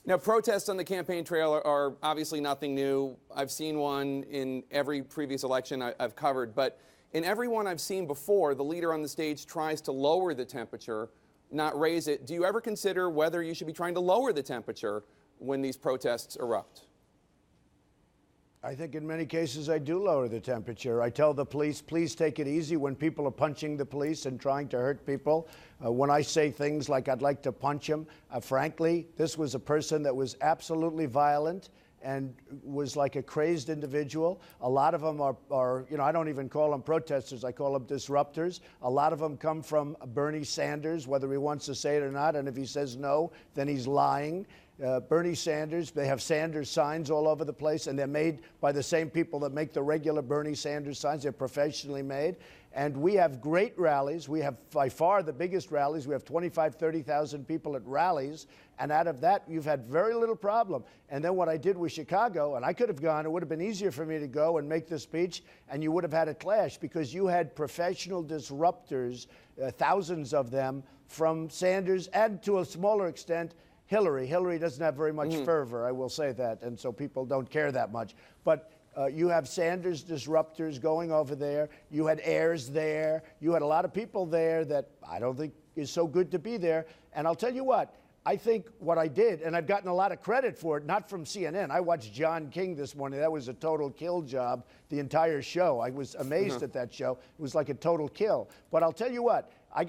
Now, protests on the campaign trail are obviously nothing new. I've seen one in every previous election I've covered. But in every one I've seen before, the leader on the stage tries to lower the temperature, not raise it. Do you ever consider whether you should be trying to lower the temperature when these protests erupt? I think in many cases I do lower the temperature. I tell the police, please take it easy when people are punching the police and trying to hurt people. When I say things like I'd like to punch him, frankly, this was a person that was absolutely violent and was like a crazed individual. A lot of them are, I don't even call them protesters, I call them disruptors. A lot of them come from Bernie Sanders, whether he wants to say it or not, and if he says no, then he's lying. Bernie Sanders, they have Sanders signs all over the place, and they're made by the same people that make the regular Bernie Sanders signs. They're professionally made. And we have great rallies. We have by far the biggest rallies. We have 25, 30,000 people at rallies. And out of that, you've had very little problem. And then what I did with Chicago, and I could have gone, it would have been easier for me to go and make the speech, and you would have had a clash because you had professional disruptors, thousands of them, from Sanders and to a smaller extent, Hillary. Hillary doesn't have very much fervor, I will say that, and so people don't care that much. But you have Sanders disruptors going over there. You had heirs there. You had a lot of people there that I don't think is so good to be there. And I'll tell you what, I think what I did, and I've gotten a lot of credit for it, not from CNN. I watched John King this morning. That was a total kill job, the entire show. I was amazed at that show. It was like a total kill. But I'll tell you what, I've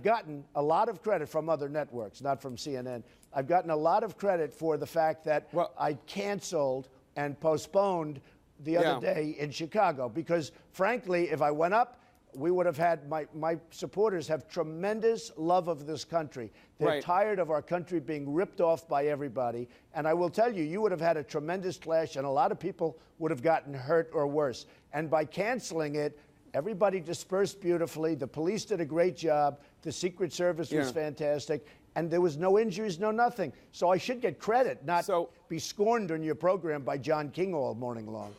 gotten a lot of credit from other networks, not from CNN. I've gotten a lot of credit for the fact that I canceled and postponed the other day in Chicago because, frankly, if I went up, we would have had my supporters have tremendous love of this country. They're tired of our country being ripped off by everybody. And I will tell you, you would have had a tremendous clash, and a lot of people would have gotten hurt or worse. And by canceling it, everybody dispersed beautifully. The police did a great job. The Secret Service was fantastic. And there was no injuries, no nothing. So I should get credit, not be scorned on your program by John King all morning long.